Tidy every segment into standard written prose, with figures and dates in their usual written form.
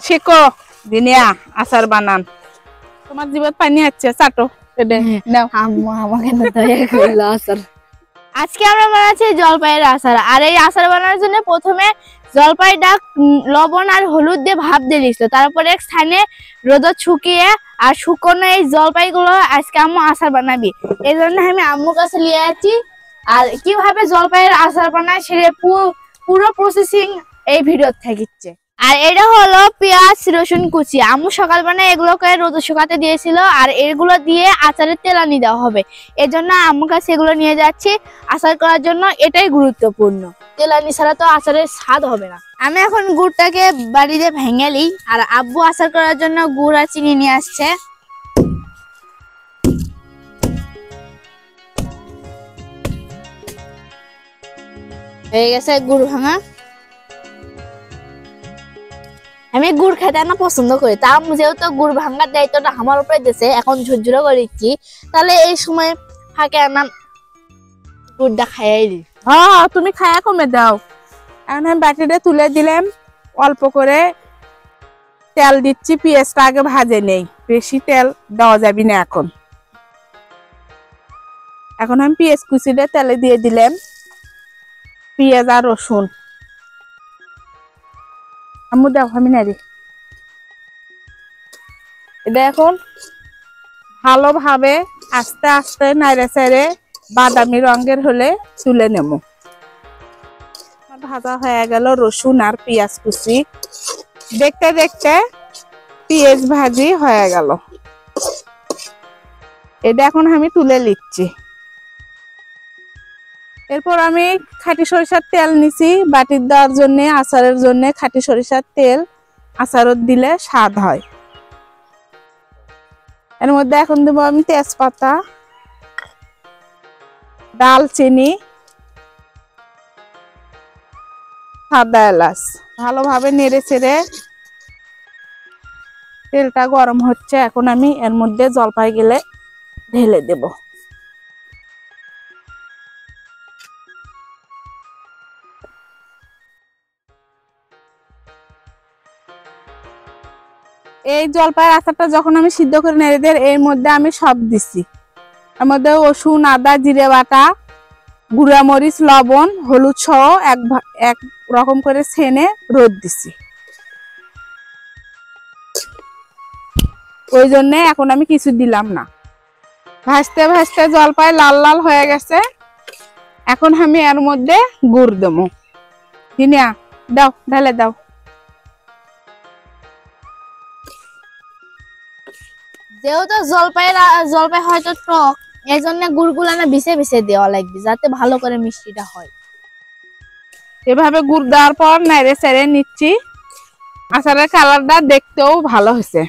শেখো দিনিয়া আচার বানান। তোমার জিভে পানি আসছে, চাটো এটা নাও। আম্মু আমাকে না দয়া করলো আচার। আজকে আমরা বানাচ্ছি জলপাইয়ের আচার। আর এই আচার বানানোর জন্য প্রথমে জলপাইটা লবণ আর হলুদ দিয়ে ভাপ দিয়ে দিছিল, তারপরে এক স্থানে রোদে শুকিয়ে আর শুকনো এই জলপাইগুলো আজকে আম্মু আচার বানাবি। এই জন্য আমি আম্মুর কাছে নিয়ে যাচ্ছি। আর কিভাবে জলপাইয়ের আচার বানায় সেটা পুরো প্রসেসিং এই ভিডিও থাকিচ্ছে। আর এটা হলো পেঁয়াজ রসুন কুচি। আম্মু সকালবেলা এগুলোকে রোদে শুকাতে দিয়েছিল, আর এগুলো দিয়ে আচারের তেলানি দেওয়া হবে। এর জন্য আম্মুর কাছে এগুলো নিয়ে যাচ্ছি আচার করার জন্য। এটাই গুরুত্বপূর্ণ, তেলানি ছাড়া তো আচারের স্বাদ হবে না। আমি এখন গুড়টাকে বাড়িতে ভেঙে নিই, আর আব্বু আচার করার জন্য গুড় আর চিনি নিয়ে আসছে। হয়ে গেছে গুড় ভাঙা। আমি গুড় খেতে না পছন্দ করি, তা যেহেতু গুড় ভাঙার দায়িত্বটা আমার উপরে দিয়েছে, এখন ঝুরঝুরো করে দিচ্ছি, তাহলে এই সময় ফাঁকে আনাম গুড়টা খাইয়াই দিই। হ্যাঁ তুমি খায়া কমে দাও। এখন আমি বাটিটা তুলে দিলাম, অল্প করে তেল দিচ্ছি। পেঁয়াজটা আগে ভাজে নেই, বেশি তেল দেওয়া যাবে না। এখন আমি পেঁয়াজ কুচিটা তেলে দিয়ে দিলাম, পেঁয়াজ আর রসুন। আম্মু দাও, আমি নাড়ি। এটা এখন ভালোভাবে আস্তে আস্তে নাড়ে চাড়ে বাদামি রঙের হলে তুলে নেব। ভাজা হয়ে গেল রসুন আর পেঁয়াজ কুচি। দেখতে দেখতে পেঁয়াজ ভাজি হয়ে গেল। এটা এখন আমি তুলে নিচ্ছি। এরপর আমি খাঁটি সরিষার তেল নিছি বাটির দেওয়ার জন্য, আচারের জন্য। খাঁটি সরিষার তেল আচারত দিলে স্বাদ হয়। এর মধ্যে এখন দেবো আমি তেজপাতা, দালচিনি, সাদা এলাচ। ভালোভাবে নেড়ে চেড়ে তেলটা গরম হচ্ছে, এখন আমি এর মধ্যে জলপাই গেলে ঢেলে দেব। এই জলপাইয়ের আচারটা যখন আমি সিদ্ধ করে নেড়ে দিই, এর মধ্যে আমি সব দিছি। এর মধ্যে রসুন, আদা, জিরে বাটা, গুঁড়া মরিচ, লবণ, হলুদ সহ এক রকম করে ছেনে রোদ দিছি। ওই জন্য এখন আমি কিছু দিলাম না। ভাজতে ভাজতে জলপাই লাল লাল হয়ে গেছে। এখন আমি এর মধ্যে গুড় দেবো। দিনিয়া দাও, ঢেলে দাও। যেহেতু জলপাই হয়তো টক, এই জন্য গুড়গুলো না বিছে বিছে দেওয়া লাগবে, যাতে ভালো করে মিষ্টিটা হয়। এভাবে গুড় দেওয়ার পর নেড়ে চেড়ে নিচ্ছি। আচারের কালারটা দেখতেও ভালো হয়েছে।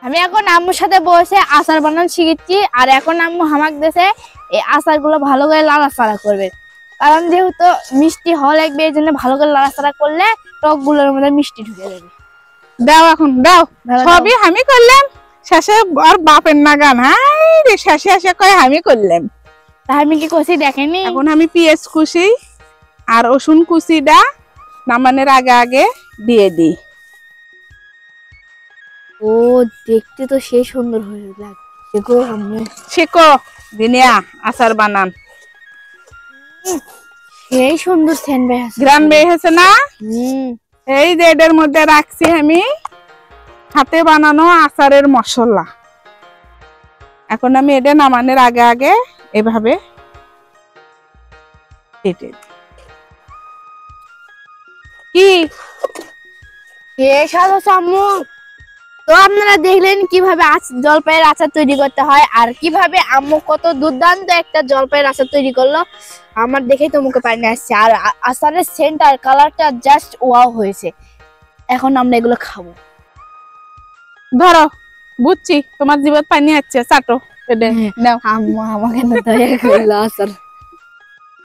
আমি এখন আম্মুর সাথে বসে আচার বানানো শিখেছি। আর এখন আম্মু হামাক দেশে এই আচারগুলো ভালো করে লাড়াচাড়া করবে, কারণ যেহেতু মিষ্টি হওয়া লাগবে, এই জন্য ভালো করে লাড়াচাড়া করলে টক গুলোর মধ্যে মিষ্টি ঢুকে যাবে। দাও এখন দাও, সবই আমি করলাম। শেষে আর বাপের নাগান, হাই রে, শেষে এসে কয় আমি করলাম। তা আমি কি করছি দেখেনি? এখন আমি পেঁয়াজ কুচি আর রসুন কুচিটা নামানোর আগে আগে দিয়ে দিই। ও দেখতে তো সেই সুন্দর হয়ে লাগছে গো আম্মু। শেখো দিনিয়া আচার বানান। সেই সুন্দর সেন্ট বের হচ্ছে, গ্রাম বের হয়েছে না? এই যে এটার মধ্যে রাখছি আমি হাতে বানানো আচারের মশলা। এখন আমি এটা নামানোর আগে আগে এভাবে কেটে দিই। কি সেই স্বাদ হচ্ছে আম্মু। তো আপনারা দেখলেন কিভাবে জলপাইয়ের আচার তৈরি করতে হয়, আর কিভাবে আম্মু কত দুর্দান্ত একটা জলপাইয়ের আচার তৈরি করলো। আমার দেখেই তো মুখে পানি আসছে। আর আচারের সেন্ট আর কালারটা জাস্ট ওয়াও হয়েছে। এখন আমরা এগুলো খাবো। ধরো, বুঝছি তোমার জিভে পানি আসছে, চাটো। আম্মু আমাকে না দয়া করলো আচার।